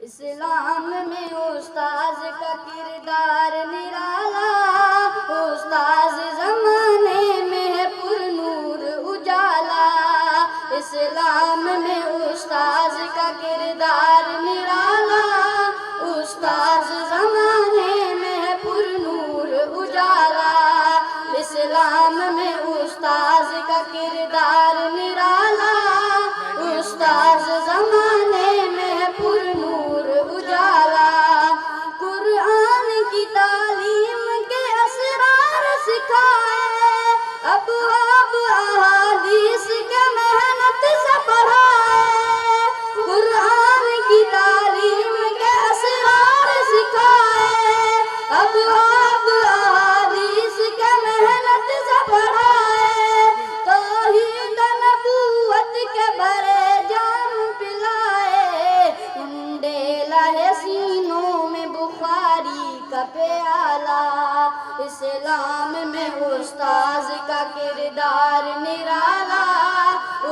اسلام میں استاذ کا کردار نرالا، استاذ زمانے میں ہے پر نور اجالا۔ اسلام میں استاذ کا کردار نرالا، استاذ زمانے میں ہے پر نور اجالا۔ اسلام میں استاذ کا کردار نرالا، استاذ زمانے میں ہے پر نور اجالا۔ قرآن کی تعلیم کے اسرار سکھائے، ابواب احادیث کے محنت سے پڑھائے۔ قرآن کی تعلیم کے اسرار سکھائے، ابواب احادیث کے محنت سے پڑھائے۔ توحید نبوت کے بھرے جام پلائے، انڈیلا ہے سینوں میں بخاری کا پیالہ۔ اسلام میں استاذ کا کردار نرالا،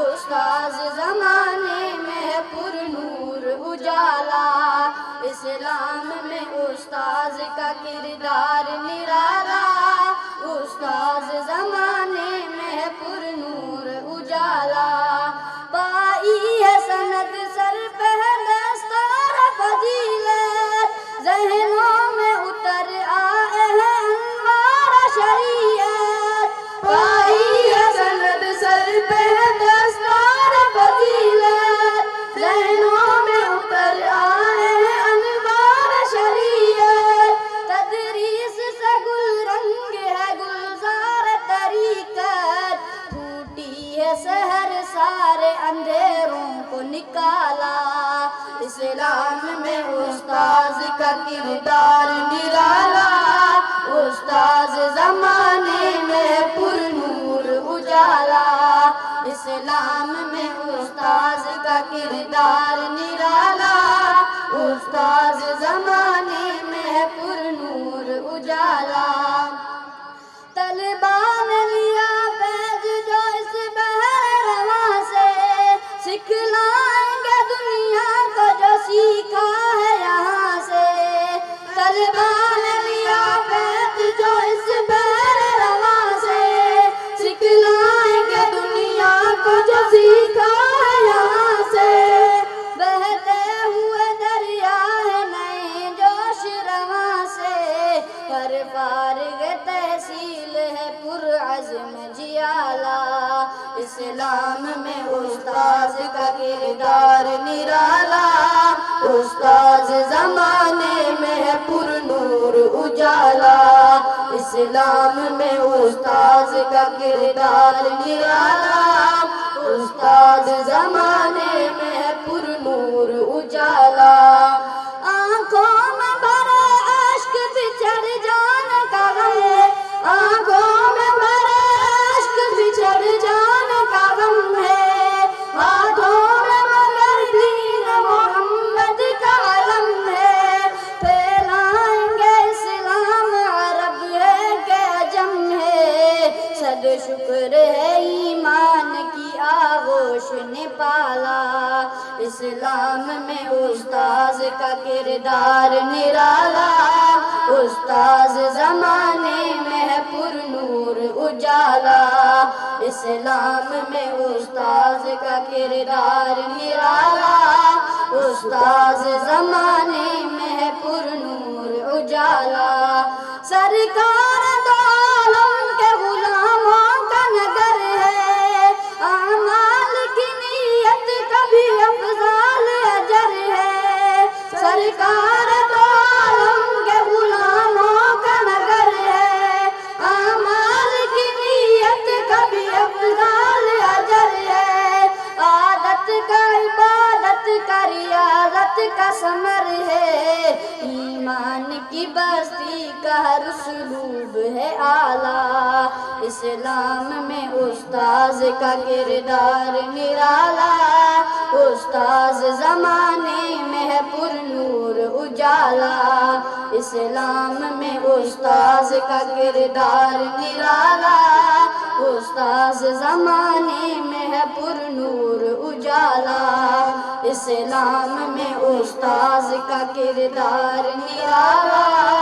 استاذ زمانے میں ہے پر نور اجالا۔ اسلام میں استاذ کا کردار نرالا، استاذ زمانے میں ہے پر نور اجالا۔ پائی ہے سند سر پہ دستار فضیلت، ذہنوں میں اتر آئے ہیں انوار شریعت۔ پائی ہے سند سر پہ دستار فضیلت، ذہنوں میں اتر آئے ہیں انوار شریعت۔ تدریس سے گل رنگ ہے گلزار طریقت، پھوٹی ہے سحر سارے اندھیروں کو نکالا۔ اسلام میں استاذ کا کردار نرالا، استاذ زمانے میں پر نور اجالا۔ اسلام میں استاذ کا کردار نرالا، استاذ زمانے میں پر نور اجالا۔ طلبا نے لیا فیض جو اس بحر رواں سے، سکھلائیں گے دنیا کو جو سیکھا ہے یہاں سے۔ طلبا نے لیا فیض جو اس بحر رواں سے، سکھلائیں گے دنیا کو جو سیکھا ہے یہاں سے۔ بہتے ہوئے دریا ہے نئے جوش رواں سے، ہر فارغ تحصیل ہے پر عزم جیالا۔ اسلام میں استاذ کا کردار نرالا، استاذ زمانے میں ہے پر نور اجالا۔ اسلام میں استاذ کا کردار نرالا، استاذ زمانے میں ہے پر نور اجالا۔ آنکھوں میں بھرے اشک بچھڑ جانے کا غم ہے، آنکھوں میں بھرے اشک بچھڑ جانے کا غم ہے۔ ہاتھوں میں مگر دین محمد کا علم ہے، پھیلائیں گے اسلام عرب ہے کہ عجم ہے۔ صد شکر ہے ایمان کی آغوش نے پالا۔ اسلام میں استاذ کا کردار نرالا، استاذ زمانے میں ہے پر نور اجالا۔ اسلام میں استاذ کا کردار نرالا، استاذ زمانے میں ہے پر نور اجالا۔ سرکار دو عالم کے غلاموں کا نگر ہے، اعمال کی نیت کبھی افضال اجر ہے۔ سرکار دو عالم کے غلاموں کا نگر ہے، اعمال کی نیت کبھی افضال اجر ہے۔ عادت کا عبادت کا ریاضت کا ثمر ہے، ایمان کی بستی کا ہر اسلوب ہے اعلیٰ۔ اسلام میں استاذ کا کردار نرالا، استاذ زمانے میں ہے پر نور اجالا۔ اسلام میں استاذ کا کردار نرالا، استاذ زمانے میں ہے پر نور اجالا۔ اسلام میں استاذ کا کردار نرالا